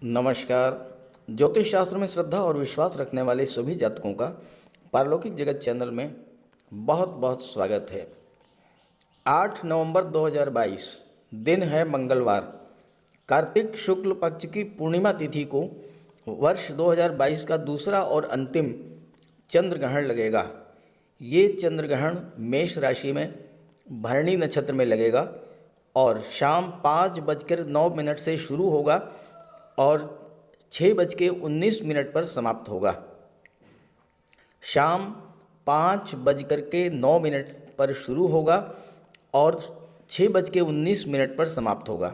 नमस्कार। ज्योतिष शास्त्र में श्रद्धा और विश्वास रखने वाले सभी जातकों का पारलौकिक जगत चैनल में बहुत बहुत स्वागत है। 8 नवंबर 2022 दिन है मंगलवार। कार्तिक शुक्ल पक्ष की पूर्णिमा तिथि को वर्ष 2022 का दूसरा और अंतिम चंद्र ग्रहण लगेगा। ये चंद्र ग्रहण मेष राशि में भरणी नक्षत्र में लगेगा और शाम 5:09 से शुरू होगा और 6:19 पर समाप्त होगा। शाम 5:09 पर शुरू होगा और 6:19 पर समाप्त होगा।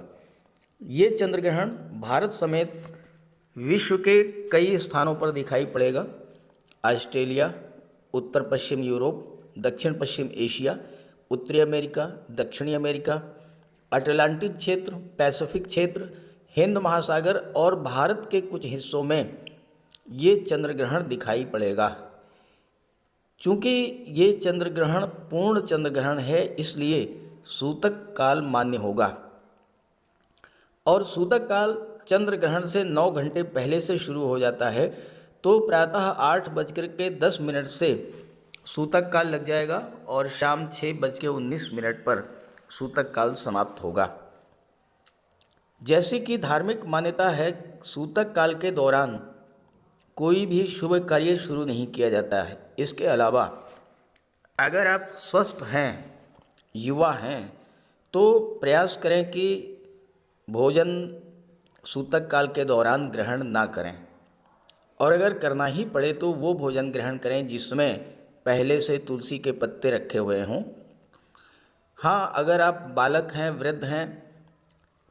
ये चंद्र ग्रहण भारत समेत विश्व के कई स्थानों पर दिखाई पड़ेगा। ऑस्ट्रेलिया, उत्तर पश्चिम यूरोप, दक्षिण पश्चिम एशिया, उत्तरी अमेरिका, दक्षिणी अमेरिका, अटलांटिक क्षेत्र, पैसिफिक क्षेत्र, हिंद महासागर और भारत के कुछ हिस्सों में ये चंद्र ग्रहण दिखाई पड़ेगा। चूँकि ये चंद्र ग्रहण पूर्ण चंद्र ग्रहण है, इसलिए सूतक काल मान्य होगा और सूतक काल चंद्र ग्रहण से 9 घंटे पहले से शुरू हो जाता है। तो प्रातः 8:10 से सूतक काल लग जाएगा और शाम 6:19 पर सूतक काल समाप्त होगा। जैसे कि धार्मिक मान्यता है, सूतक काल के दौरान कोई भी शुभ कार्य शुरू नहीं किया जाता है। इसके अलावा अगर आप स्वस्थ हैं, युवा हैं, तो प्रयास करें कि भोजन सूतक काल के दौरान ग्रहण ना करें और अगर करना ही पड़े तो वो भोजन ग्रहण करें जिसमें पहले से तुलसी के पत्ते रखे हुए हों। हाँ, अगर आप बालक हैं, वृद्ध हैं,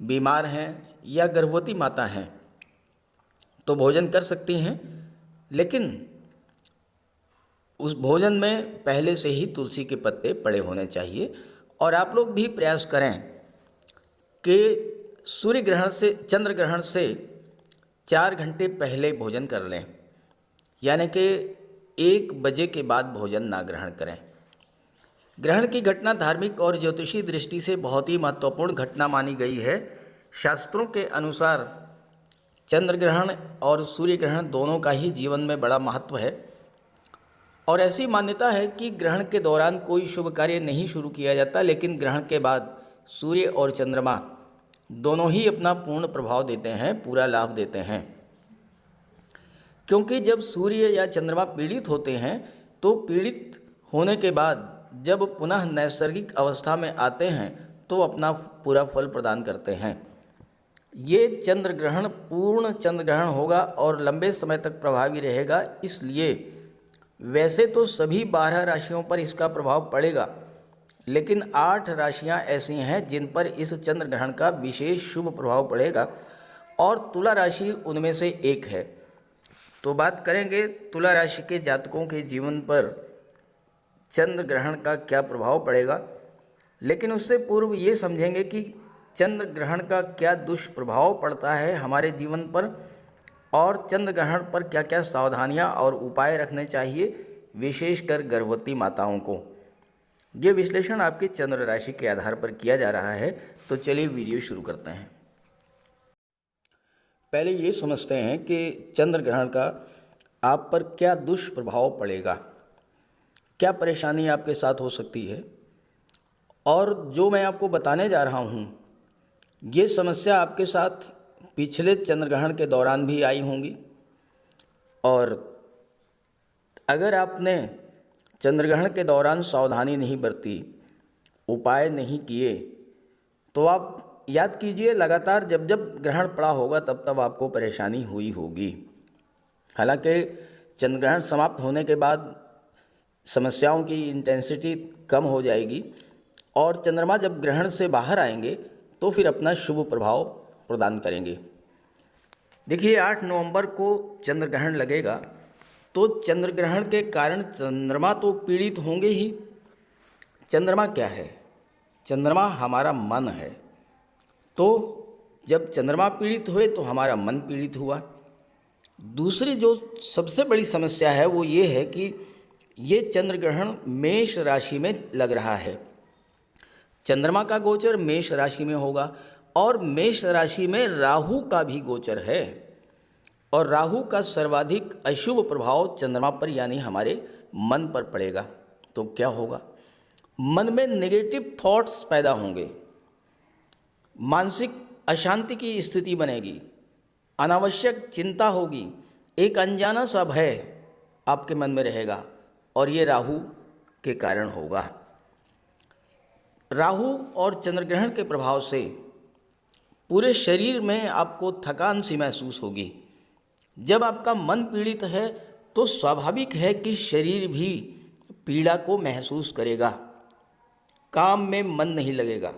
बीमार हैं या गर्भवती माता हैं तो भोजन कर सकती हैं, लेकिन उस भोजन में पहले से ही तुलसी के पत्ते पड़े होने चाहिए। और आप लोग भी प्रयास करें कि सूर्य ग्रहण से, चंद्र ग्रहण से 4 घंटे पहले भोजन कर लें, यानी कि 1 बजे के बाद भोजन ना ग्रहण करें। ग्रहण की घटना धार्मिक और ज्योतिषी दृष्टि से बहुत ही महत्वपूर्ण घटना मानी गई है। शास्त्रों के अनुसार चंद्र ग्रहण और सूर्य ग्रहण दोनों का ही जीवन में बड़ा महत्व है और ऐसी मान्यता है कि ग्रहण के दौरान कोई शुभ कार्य नहीं शुरू किया जाता, लेकिन ग्रहण के बाद सूर्य और चंद्रमा दोनों ही अपना पूर्ण प्रभाव देते हैं, पूरा लाभ देते हैं। क्योंकि जब सूर्य या चंद्रमा पीड़ित होते हैं तो पीड़ित होने के बाद जब पुनः नैसर्गिक अवस्था में आते हैं तो अपना पूरा फल प्रदान करते हैं। ये चंद्र ग्रहण पूर्ण चंद्र ग्रहण होगा और लंबे समय तक प्रभावी रहेगा। इसलिए वैसे तो सभी 12 राशियों पर इसका प्रभाव पड़ेगा, लेकिन 8 राशियां ऐसी हैं जिन पर इस चंद्र ग्रहण का विशेष शुभ प्रभाव पड़ेगा और तुला राशि उनमें से एक है। तो बात करेंगे तुला राशि के जातकों के जीवन पर चंद्र ग्रहण का क्या प्रभाव पड़ेगा, लेकिन उससे पूर्व ये समझेंगे कि चंद्र ग्रहण का क्या दुष्प्रभाव पड़ता है हमारे जीवन पर और चंद्र ग्रहण पर क्या क्या सावधानियां और उपाय रखने चाहिए, विशेषकर गर्भवती माताओं को। ये विश्लेषण आपकी चंद्र राशि के आधार पर किया जा रहा है। तो चलिए वीडियो शुरू करते हैं। पहले ये समझते हैं कि चंद्र ग्रहण का आप पर क्या दुष्प्रभाव पड़ेगा, क्या परेशानी आपके साथ हो सकती है। और जो मैं आपको बताने जा रहा हूँ, ये समस्या आपके साथ पिछले चंद्र ग्रहण के दौरान भी आई होंगी और अगर आपने चंद्र ग्रहण के दौरान सावधानी नहीं बरती, उपाय नहीं किए, तो आप याद कीजिए लगातार जब जब ग्रहण पड़ा होगा तब तब आपको परेशानी हुई होगी। हालांकि चंद्र ग्रहण समाप्त होने के बाद समस्याओं की इंटेंसिटी कम हो जाएगी और चंद्रमा जब ग्रहण से बाहर आएंगे तो फिर अपना शुभ प्रभाव प्रदान करेंगे। देखिए, 8 नवंबर को चंद्र ग्रहण लगेगा तो चंद्र ग्रहण के कारण चंद्रमा तो पीड़ित होंगे ही। चंद्रमा क्या है? चंद्रमा हमारा मन है। तो जब चंद्रमा पीड़ित हुए तो हमारा मन पीड़ित हुआ। दूसरी जो सबसे बड़ी समस्या है वो ये है कि ये चंद्र ग्रहण मेष राशि में लग रहा है। चंद्रमा का गोचर मेष राशि में होगा और मेष राशि में राहु का भी गोचर है। और राहु का सर्वाधिक अशुभ प्रभाव चंद्रमा पर यानी हमारे मन पर पड़ेगा। तो क्या होगा? मन में नेगेटिव थॉट्स पैदा होंगे, मानसिक अशांति की स्थिति बनेगी, अनावश्यक चिंता होगी, एक अनजाना सा भय आपके मन में रहेगा और ये राहु के कारण होगा। राहु और चंद्रग्रहण के प्रभाव से पूरे शरीर में आपको थकान सी महसूस होगी। जब आपका मन पीड़ित है तो स्वाभाविक है कि शरीर भी पीड़ा को महसूस करेगा, काम में मन नहीं लगेगा,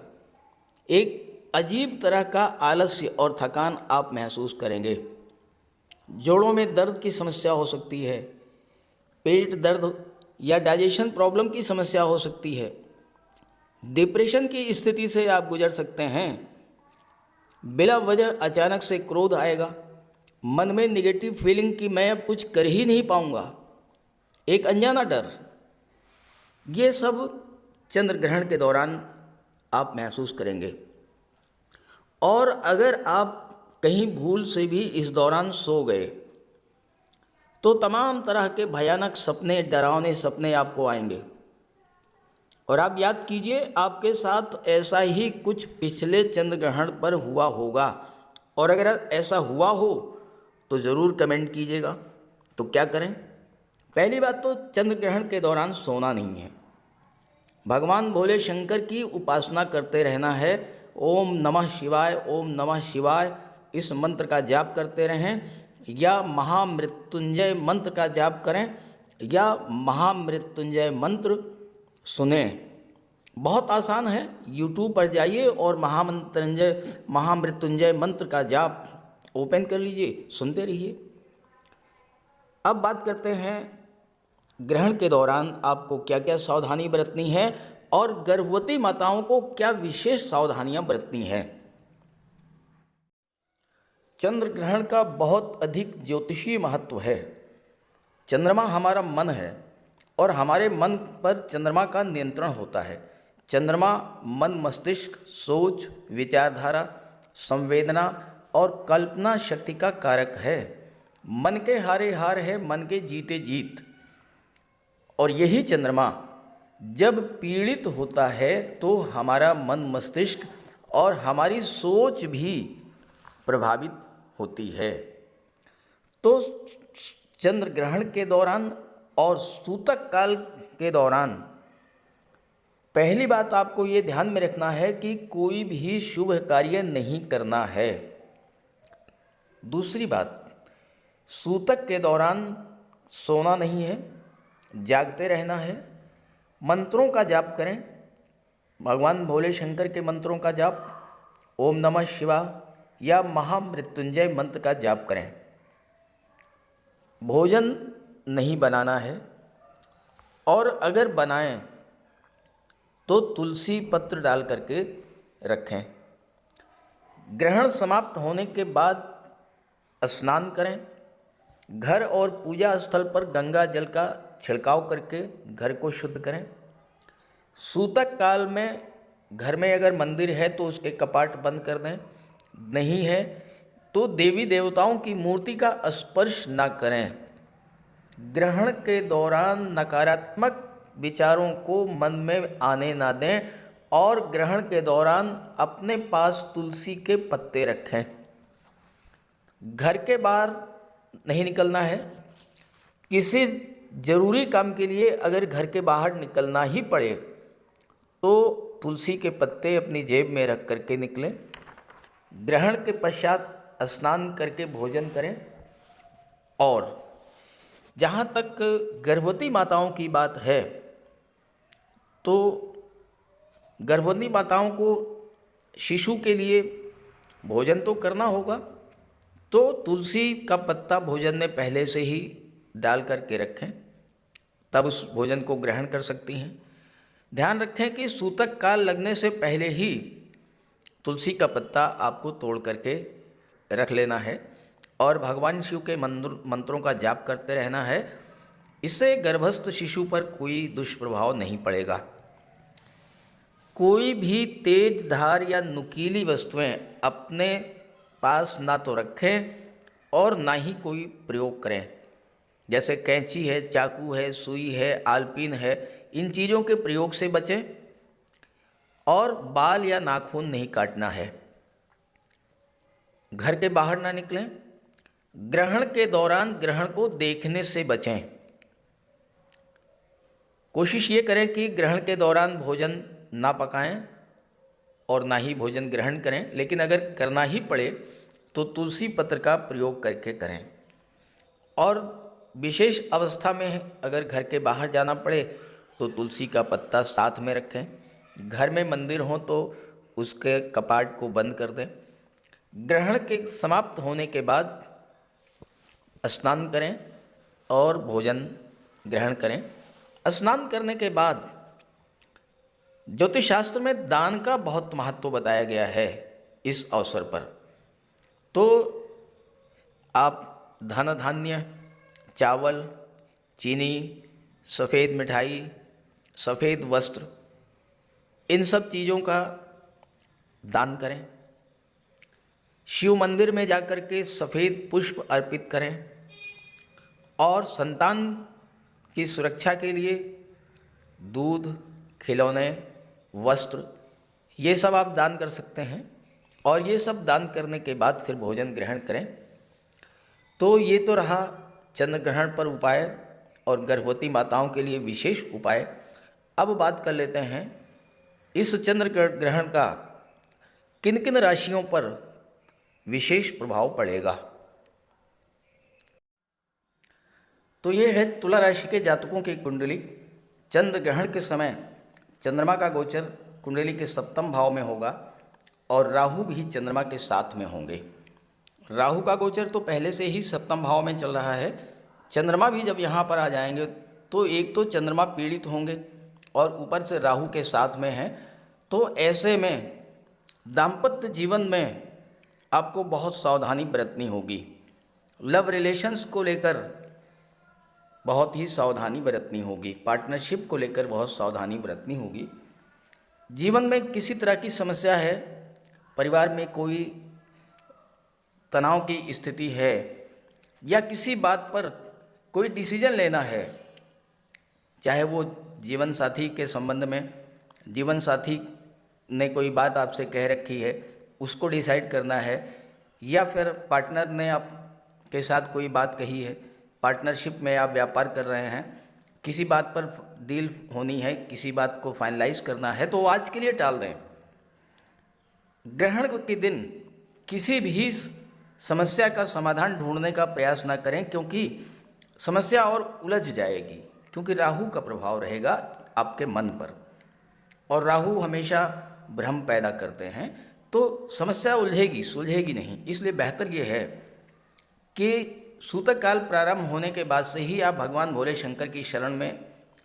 एक अजीब तरह का आलस्य और थकान आप महसूस करेंगे। जोड़ों में दर्द की समस्या हो सकती है, पेट दर्द या डाइजेशन प्रॉब्लम की समस्या हो सकती है, डिप्रेशन की स्थिति से आप गुजर सकते हैं। बिला वजह अचानक से क्रोध आएगा, मन में निगेटिव फीलिंग कि मैं अब कुछ कर ही नहीं पाऊंगा, एक अनजाना डर, ये सब चंद्र ग्रहण के दौरान आप महसूस करेंगे। और अगर आप कहीं भूल से भी इस दौरान सो गए तो तमाम तरह के भयानक सपने, डरावने सपने आपको आएंगे। और आप याद कीजिए, आपके साथ ऐसा ही कुछ पिछले चंद्र ग्रहण पर हुआ होगा, और अगर ऐसा हुआ हो तो ज़रूर कमेंट कीजिएगा। तो क्या करें? पहली बात तो चंद्र ग्रहण के दौरान सोना नहीं है, भगवान भोले शंकर की उपासना करते रहना है। ओम नमः शिवाय, ओम नमः शिवाय इस मंत्र का जाप करते रहें, या महामृत्युंजय मंत्र का जाप करें, या महामृत्युंजय मंत्र सुने। बहुत आसान है, यूट्यूब पर जाइए और महामृत्युंजय मंत्र का जाप ओपन कर लीजिए, सुनते रहिए। अब बात करते हैं ग्रहण के दौरान आपको क्या क्या सावधानी बरतनी है और गर्भवती माताओं को क्या विशेष सावधानियां बरतनी है। चंद्र ग्रहण का बहुत अधिक ज्योतिषीय महत्व है। चंद्रमा हमारा मन है और हमारे मन पर चंद्रमा का नियंत्रण होता है। चंद्रमा मन, मस्तिष्क, सोच, विचारधारा, संवेदना और कल्पना शक्ति का कारक है। मन के हारे हार है, मन के जीते जीत। और यही चंद्रमा जब पीड़ित होता है तो हमारा मन, मस्तिष्क और हमारी सोच भी प्रभावित होती है। तो चंद्र ग्रहण के दौरान और सूतक काल के दौरान पहली बात आपको ये ध्यान में रखना है कि कोई भी शुभ कार्य नहीं करना है। दूसरी बात, सूतक के दौरान सोना नहीं है, जागते रहना है। मंत्रों का जाप करें, भगवान भोले शंकर के मंत्रों का जाप, ओम नमः शिवाय या महामृत्युंजय मंत्र का जाप करें। भोजन नहीं बनाना है, और अगर बनाएं तो तुलसी पत्र डाल करके रखें। ग्रहण समाप्त होने के बाद स्नान करें। घर और पूजा स्थल पर गंगा जल का छिड़काव करके घर को शुद्ध करें। सूतक काल में घर में अगर मंदिर है तो उसके कपाट बंद कर दें, नहीं है तो देवी देवताओं की मूर्ति का स्पर्श ना करें। ग्रहण के दौरान नकारात्मक विचारों को मन में आने ना दें, और ग्रहण के दौरान अपने पास तुलसी के पत्ते रखें। घर के बाहर नहीं निकलना है। किसी ज़रूरी काम के लिए अगर घर के बाहर निकलना ही पड़े तो तुलसी के पत्ते अपनी जेब में रख करके निकलें। ग्रहण के पश्चात स्नान करके भोजन करें। और जहाँ तक गर्भवती माताओं की बात है तो गर्भवती माताओं को शिशु के लिए भोजन तो करना होगा, तो तुलसी का पत्ता भोजन में पहले से ही डाल करके रखें, तब उस भोजन को ग्रहण कर सकती हैं। ध्यान रखें कि सूतक काल लगने से पहले ही तुलसी का पत्ता आपको तोड़ करके रख लेना है और भगवान शिव के मंत्रों का जाप करते रहना है। इससे गर्भस्थ शिशु पर कोई दुष्प्रभाव नहीं पड़ेगा। कोई भी तेज धार या नुकीली वस्तुएं अपने पास ना तो रखें और ना ही कोई प्रयोग करें। जैसे कैंची है, चाकू है, सुई है, आलपीन है, इन चीज़ों के प्रयोग से बचें। और बाल या नाखून नहीं काटना है। घर के बाहर ना निकलें। ग्रहण के दौरान ग्रहण को देखने से बचें। कोशिश ये करें कि ग्रहण के दौरान भोजन ना पकाएं और ना ही भोजन ग्रहण करें, लेकिन अगर करना ही पड़े तो तुलसी पत्र का प्रयोग करके करें। और विशेष अवस्था में अगर घर के बाहर जाना पड़े तो तुलसी का पत्ता साथ में रखें। घर में मंदिर हो तो उसके कपाट को बंद कर दें। ग्रहण के समाप्त होने के बाद स्नान करें और भोजन ग्रहण करें। स्नान करने के बाद ज्योतिष शास्त्र में दान का बहुत महत्व बताया गया है इस अवसर पर। तो आप धन धान्य, चावल, चीनी, सफ़ेद मिठाई, सफ़ेद वस्त्र, इन सब चीज़ों का दान करें। शिव मंदिर में जाकर के सफ़ेद पुष्प अर्पित करें। और संतान की सुरक्षा के लिए दूध, खिलौने, वस्त्र, ये सब आप दान कर सकते हैं। और ये सब दान करने के बाद फिर भोजन ग्रहण करें। तो ये तो रहा चंद्र ग्रहण पर उपाय और गर्भवती माताओं के लिए विशेष उपाय। अब बात कर लेते हैं इस चंद्र ग्रहण का किन किन राशियों पर विशेष प्रभाव पड़ेगा। तो ये है तुला राशि के जातकों की कुंडली। चंद्र ग्रहण के समय चंद्रमा का गोचर कुंडली के सप्तम भाव में होगा और राहु भी चंद्रमा के साथ में होंगे। राहु का गोचर तो पहले से ही सप्तम भाव में चल रहा है। चंद्रमा भी जब यहाँ पर आ जाएंगे तो एक तो चंद्रमा पीड़ित होंगे और ऊपर से राहु के साथ में हैं। तो ऐसे में दाम्पत्य जीवन में आपको बहुत सावधानी बरतनी होगी। लव रिलेशंस को लेकर बहुत ही सावधानी बरतनी होगी। पार्टनरशिप को लेकर बहुत सावधानी बरतनी होगी। जीवन में किसी तरह की समस्या है, परिवार में कोई तनाव की स्थिति है या किसी बात पर कोई डिसीजन लेना है, चाहे वो जीवन साथी के संबंध में, जीवन साथी ने कोई बात आपसे कह रखी है उसको डिसाइड करना है, या फिर पार्टनर ने आपके साथ कोई बात कही है, पार्टनरशिप में आप व्यापार कर रहे हैं, किसी बात पर डील होनी है, किसी बात को फाइनलाइज करना है, तो आज के लिए टाल दें। ग्रहण के दिन किसी भी समस्या का समाधान ढूंढने का प्रयास ना करें, क्योंकि समस्या और उलझ जाएगी। क्योंकि राहु का प्रभाव रहेगा आपके मन पर और राहु हमेशा भ्रम पैदा करते हैं, तो समस्या उलझेगी, सुलझेगी नहीं। इसलिए बेहतर ये है कि सूतक काल प्रारंभ होने के बाद से ही आप भगवान भोले शंकर की शरण में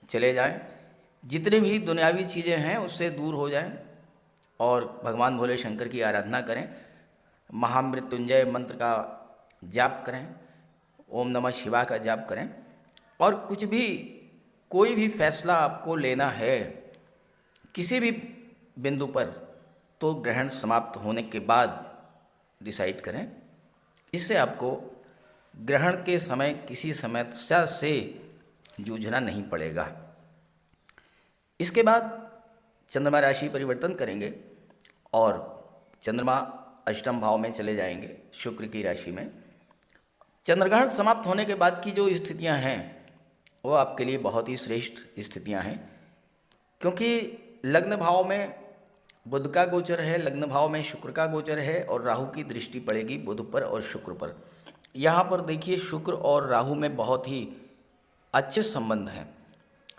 चले जाएं। जितनी भी दुनियावी चीज़ें हैं उससे दूर हो जाएं और भगवान भोले शंकर की आराधना करें। महामृत्युंजय मंत्र का जाप करें, ओम नमः शिवाय का जाप करें। और कुछ भी, कोई भी फैसला आपको लेना है किसी भी बिंदु पर, तो ग्रहण समाप्त होने के बाद डिसाइड करें। इससे आपको ग्रहण के समय किसी समस्या से जूझना नहीं पड़ेगा। इसके बाद चंद्रमा राशि परिवर्तन करेंगे और चंद्रमा अष्टम भाव में चले जाएंगे, शुक्र की राशि में। चंद्रग्रहण समाप्त होने के बाद की जो स्थितियां हैं वो आपके लिए बहुत ही श्रेष्ठ स्थितियां हैं, क्योंकि लग्न भाव में बुध का गोचर है, लग्न भाव में शुक्र का गोचर है और राहु की दृष्टि पड़ेगी बुध पर और शुक्र पर। यहाँ पर देखिए शुक्र और राहु में बहुत ही अच्छे संबंध हैं।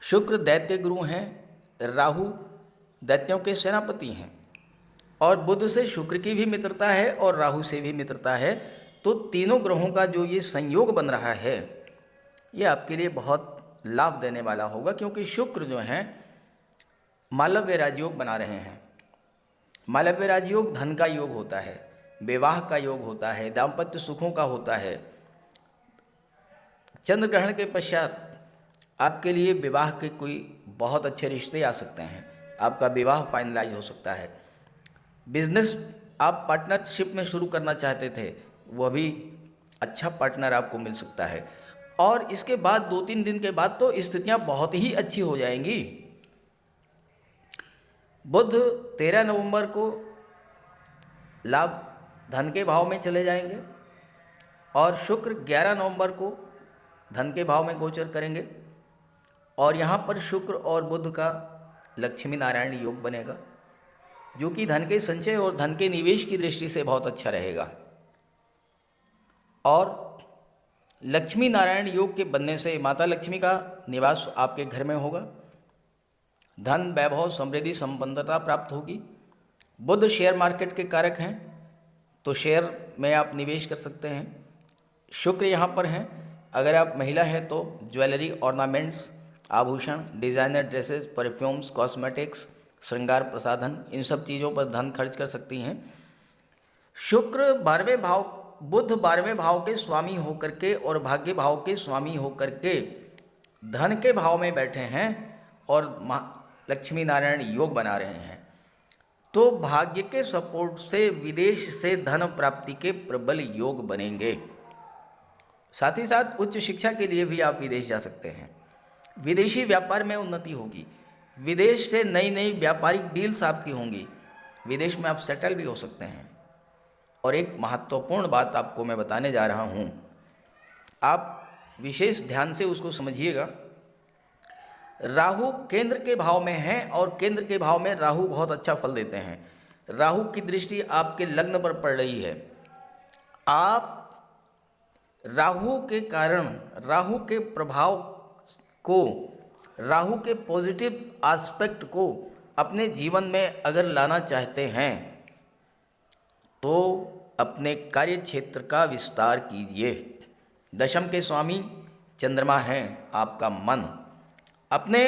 शुक्र दैत्य गुरु हैं, राहु दैत्यों के सेनापति हैं और बुध से शुक्र की भी मित्रता है और राहु से भी मित्रता है। तो तीनों ग्रहों का जो ये संयोग बन रहा है ये आपके लिए बहुत लाभ देने वाला होगा, क्योंकि शुक्र जो हैं मालव्य राजयोग बना रहे हैं। मालव्य राजयोग धन का योग होता है, विवाह का योग होता है, दाम्पत्य सुखों का होता है। चंद्र ग्रहण के पश्चात आपके लिए विवाह के कोई बहुत अच्छे रिश्ते आ सकते हैं, आपका विवाह फाइनलाइज हो सकता है। बिजनेस आप पार्टनरशिप में शुरू करना चाहते थे, वह भी अच्छा पार्टनर आपको मिल सकता है। और इसके बाद 2-3 दिन के बाद तो स्थितियां बहुत ही अच्छी हो जाएंगी। बुध 13 नवंबर को लाभ धन के भाव में चले जाएंगे और शुक्र 11 नवंबर को धन के भाव में गोचर करेंगे। और यहाँ पर शुक्र और बुध का लक्ष्मी नारायण योग बनेगा, जो कि धन के संचय और धन के निवेश की दृष्टि से बहुत अच्छा रहेगा। और लक्ष्मी नारायण योग के बनने से माता लक्ष्मी का निवास आपके घर में होगा, धन वैभव समृद्धि संपन्नता प्राप्त होगी। बुध शेयर मार्केट के कारक हैं, तो शेयर में आप निवेश कर सकते हैं। शुक्र यहाँ पर हैं, अगर आप महिला हैं तो ज्वेलरी, ऑर्नामेंट्स, आभूषण, डिज़ाइनर ड्रेसेस, परफ्यूम्स, कॉस्मेटिक्स, श्रृंगार प्रसाधन, इन सब चीज़ों पर धन खर्च कर सकती हैं। शुक्र 12वें भाव, बुध 12वें भाव के स्वामी होकर के और भाग्य भाव के स्वामी होकर के धन के भाव में बैठे हैं और लक्ष्मी नारायण योग बना रहे हैं। तो भाग्य के सपोर्ट से विदेश से धन प्राप्ति के प्रबल योग बनेंगे। साथ ही साथ उच्च शिक्षा के लिए भी आप विदेश जा सकते हैं। विदेशी व्यापार में उन्नति होगी, विदेश से नई नई व्यापारिक डील्स आपकी होंगी, विदेश में आप सेटल भी हो सकते हैं। और एक महत्वपूर्ण बात आपको मैं बताने जा रहा हूँ, आप विशेष ध्यान से उसको समझिएगा। राहु केंद्र के भाव में है और केंद्र के भाव में राहु बहुत अच्छा फल देते हैं। राहु की दृष्टि आपके लग्न पर पड़ रही है। आप राहु के कारण, राहु के प्रभाव को, राहु के पॉजिटिव एस्पेक्ट को अपने जीवन में अगर लाना चाहते हैं तो अपने कार्य क्षेत्र का विस्तार कीजिए। दशम के स्वामी चंद्रमा हैं आपका मन। अपने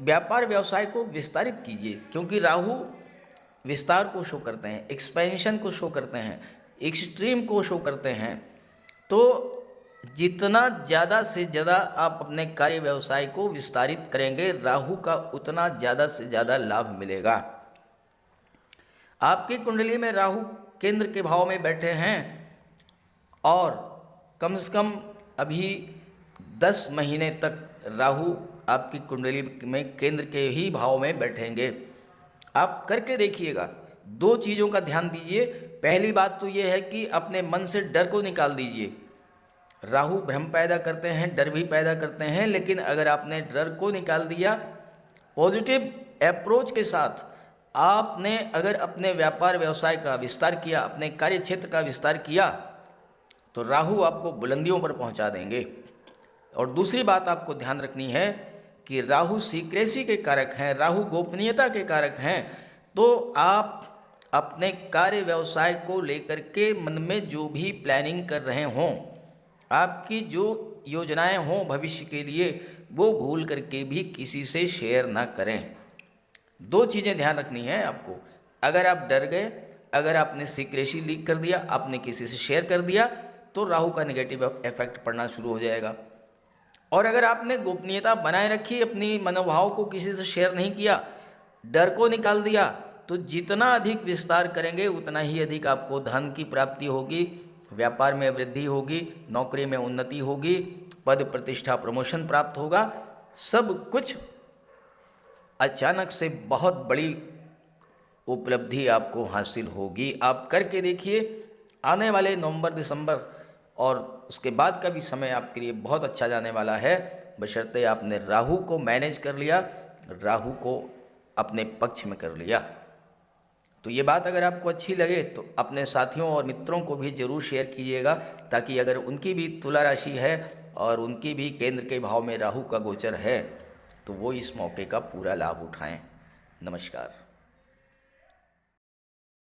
व्यापार व्यवसाय को विस्तारित कीजिए, क्योंकि राहु विस्तार को शो करते हैं, एक्सपेंशन को शो करते हैं, एक्सट्रीम को शो करते हैं। तो जितना ज़्यादा से ज़्यादा आप अपने कार्य व्यवसाय को विस्तारित करेंगे, राहु का उतना ज़्यादा से ज़्यादा लाभ मिलेगा। आपकी कुंडली में राहु केंद्र के भाव में बैठे हैं और कम से कम अभी 10 महीने तक राहु आपकी कुंडली में केंद्र के ही भाव में बैठेंगे। आप करके देखिएगा। 2 चीज़ों का ध्यान दीजिए। पहली बात तो ये है कि अपने मन से डर को निकाल दीजिए। राहु भ्रम पैदा करते हैं, डर भी पैदा करते हैं, लेकिन अगर आपने डर को निकाल दिया, पॉजिटिव अप्रोच के साथ आपने अगर अपने व्यापार व्यवसाय का विस्तार किया, अपने कार्य क्षेत्र का विस्तार किया, तो राहु आपको बुलंदियों पर पहुंचा देंगे। और दूसरी बात आपको ध्यान रखनी है कि राहु सीक्रेसी के कारक हैं, राहु गोपनीयता के कारक हैं। तो आप अपने कार्य व्यवसाय को लेकर के मन में जो भी प्लानिंग कर रहे हों, आपकी जो योजनाएं हों भविष्य के लिए, वो भूल करके भी किसी से शेयर ना करें। 2 चीज़ें ध्यान रखनी है आपको। अगर आप डर गए, अगर आपने सीक्रेसी लीक कर दिया, आपने किसी से शेयर कर दिया, तो राहु का नेगेटिव इफेक्ट पड़ना शुरू हो जाएगा। और अगर आपने गोपनीयता बनाए रखी, अपनी मनोभाव को किसी से शेयर नहीं किया, डर को निकाल दिया, तो जितना अधिक विस्तार करेंगे उतना ही अधिक आपको धन की प्राप्ति होगी, व्यापार में वृद्धि होगी, नौकरी में उन्नति होगी, पद प्रतिष्ठा प्रमोशन प्राप्त होगा। सब कुछ अचानक से बहुत बड़ी उपलब्धि आपको हासिल होगी। आप करके देखिए। आने वाले नवंबर, दिसंबर और उसके बाद का भी समय आपके लिए बहुत अच्छा जाने वाला है, बशर्ते आपने राहु को मैनेज कर लिया, राहु को अपने पक्ष में कर लिया। तो ये बात अगर आपको अच्छी लगे तो अपने साथियों और मित्रों को भी ज़रूर शेयर कीजिएगा, ताकि अगर उनकी भी तुला राशि है और उनकी भी केंद्र के भाव में राहु का गोचर है तो वो इस मौके का पूरा लाभ उठाएं। नमस्कार।